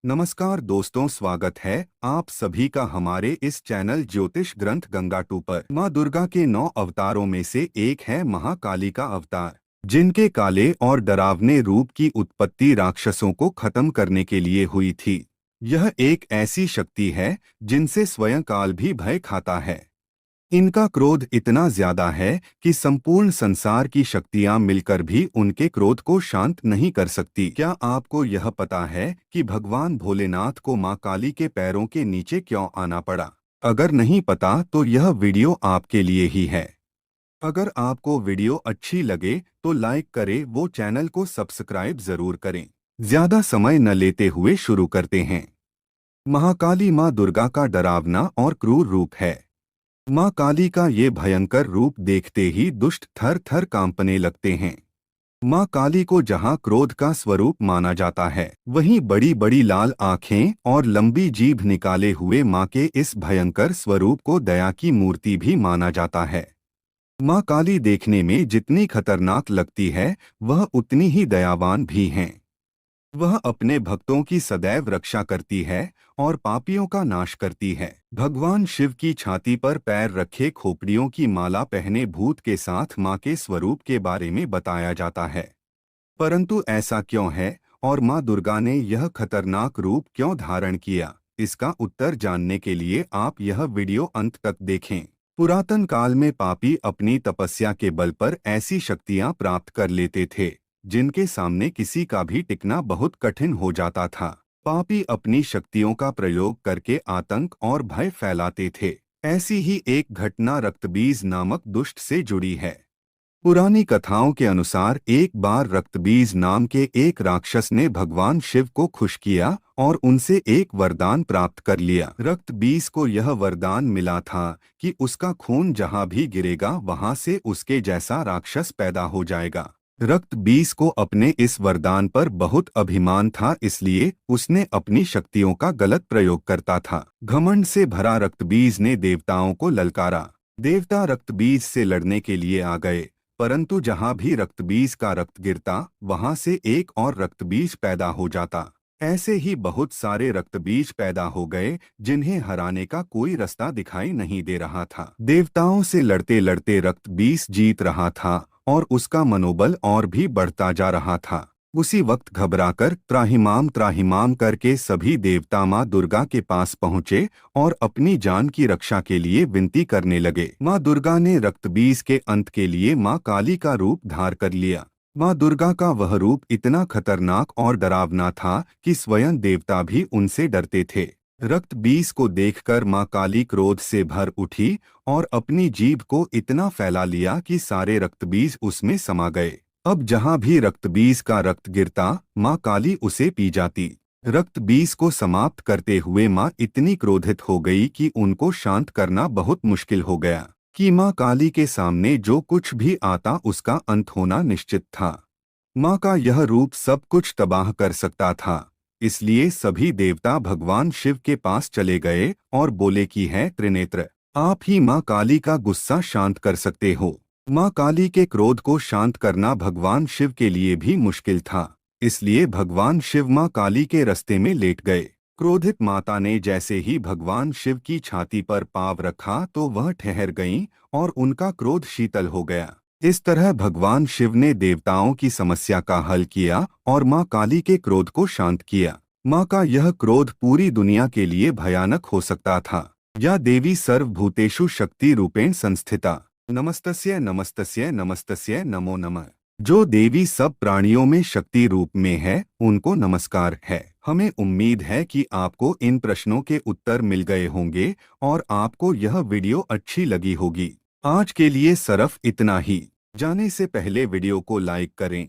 नमस्कार दोस्तों, स्वागत है आप सभी का हमारे इस चैनल ज्योतिष ग्रंथ गंगा 2 पर। माँ दुर्गा के 9 अवतारों में से एक है महाकाली का अवतार, जिनके काले और डरावने रूप की उत्पत्ति राक्षसों को खत्म करने के लिए हुई थी। यह एक ऐसी शक्ति है जिनसे स्वयं काल भी भय खाता है। इनका क्रोध इतना ज्यादा है कि संपूर्ण संसार की शक्तियां मिलकर भी उनके क्रोध को शांत नहीं कर सकती। क्या आपको यह पता है कि भगवान भोलेनाथ को मां काली के पैरों के नीचे क्यों आना पड़ा? अगर नहीं पता तो यह वीडियो आपके लिए ही है। अगर आपको वीडियो अच्छी लगे तो लाइक करें, वो चैनल को सब्सक्राइब जरूर करें। ज्यादा समय न लेते हुए शुरू करते हैं। महाकाली मां दुर्गा का डरावना और क्रूर रूप है। मां काली का ये भयंकर रूप देखते ही दुष्ट थर थर कांपने लगते हैं। मां काली को जहां क्रोध का स्वरूप माना जाता है, वहीं बड़ी बड़ी लाल आंखें और लंबी जीभ निकाले हुए मां के इस भयंकर स्वरूप को दया की मूर्ति भी माना जाता है। मां काली देखने में जितनी खतरनाक लगती है, वह उतनी ही दयावान भी हैं। वह अपने भक्तों की सदैव रक्षा करती है और पापियों का नाश करती है। भगवान शिव की छाती पर पैर रखे खोपड़ियों की माला पहने भूत के साथ मां के स्वरूप के बारे में बताया जाता है। परंतु ऐसा क्यों है और मां दुर्गा ने यह खतरनाक रूप क्यों धारण किया? इसका उत्तर जानने के लिए आप यह वीडियो अंत तक देखें। पुरातन काल में पापी अपनी तपस्या के बल पर ऐसी शक्तियां प्राप्त कर लेते थे जिनके सामने किसी का भी टिकना बहुत कठिन हो जाता था। पापी अपनी शक्तियों का प्रयोग करके आतंक और भय फैलाते थे। ऐसी ही एक घटना रक्तबीज नामक दुष्ट से जुड़ी है। पुरानी कथाओं के अनुसार एक बार रक्तबीज नाम के एक राक्षस ने भगवान शिव को खुश किया और उनसे एक वरदान प्राप्त कर लिया। रक्तबीज को यह वरदान मिला था कि उसका खून जहां भी गिरेगा वहां से उसके जैसा राक्षस पैदा हो जाएगा। रक्तबीज को अपने इस वरदान पर बहुत अभिमान था, इसलिए उसने अपनी शक्तियों का गलत प्रयोग करता था। घमंड से भरा रक्तबीज ने देवताओं को ललकारा। देवता रक्तबीज से लड़ने के लिए आ गए, परंतु जहां भी रक्तबीज का रक्त गिरता वहां से एक और रक्तबीज पैदा हो जाता। ऐसे ही बहुत सारे रक्तबीज पैदा हो गए जिन्हें हराने का कोई रास्ता दिखाई नहीं दे रहा था। देवताओं से लड़ते लड़ते रक्तबीज जीत रहा था और उसका मनोबल और भी बढ़ता जा रहा था। उसी वक्त घबराकर त्राहिमाम त्राहिमाम करके सभी देवता मां दुर्गा के पास पहुंचे और अपनी जान की रक्षा के लिए विनती करने लगे। मां दुर्गा ने रक्तबीज के अंत के लिए मां काली का रूप धार कर लिया। मां दुर्गा का वह रूप इतना खतरनाक और डरावना था कि स्वयं देवता भी उनसे डरते थे। रक्तबीज को देखकर मां काली क्रोध से भर उठी और अपनी जीभ को इतना फैला लिया कि सारे रक्तबीज उसमें समा गए। अब जहां भी रक्तबीज का रक्त गिरता, मां काली उसे पी जाती। रक्तबीज को समाप्त करते हुए मां इतनी क्रोधित हो गई कि उनको शांत करना बहुत मुश्किल हो गया कि मां काली के सामने जो कुछ भी आता उसका अंत होना निश्चित था। मां का यह रूप सब कुछ तबाह कर सकता था, इसलिए सभी देवता भगवान शिव के पास चले गए और बोले कि है त्रिनेत्र, आप ही मां काली का गुस्सा शांत कर सकते हो। मां काली के क्रोध को शांत करना भगवान शिव के लिए भी मुश्किल था, इसलिए भगवान शिव मां काली के रास्ते में लेट गए। क्रोधित माता ने जैसे ही भगवान शिव की छाती पर पांव रखा तो वह ठहर गईं और उनका क्रोध शीतल हो गया। इस तरह भगवान शिव ने देवताओं की समस्या का हल किया और मां काली के क्रोध को शांत किया। मां का यह क्रोध पूरी दुनिया के लिए भयानक हो सकता था। या देवी सर्वभूतेषु शक्ति रूपेण संस्थिता, नमस्तस्य नमस्तस्य नमस्तस्य नमो नमः। जो देवी सब प्राणियों में शक्ति रूप में है, उनको नमस्कार है। हमें उम्मीद है कि आपको इन प्रश्नों के उत्तर मिल गए होंगे और आपको यह वीडियो अच्छी लगी होगी। आज के लिए सिर्फ इतना ही। जाने से पहले वीडियो को लाइक करें,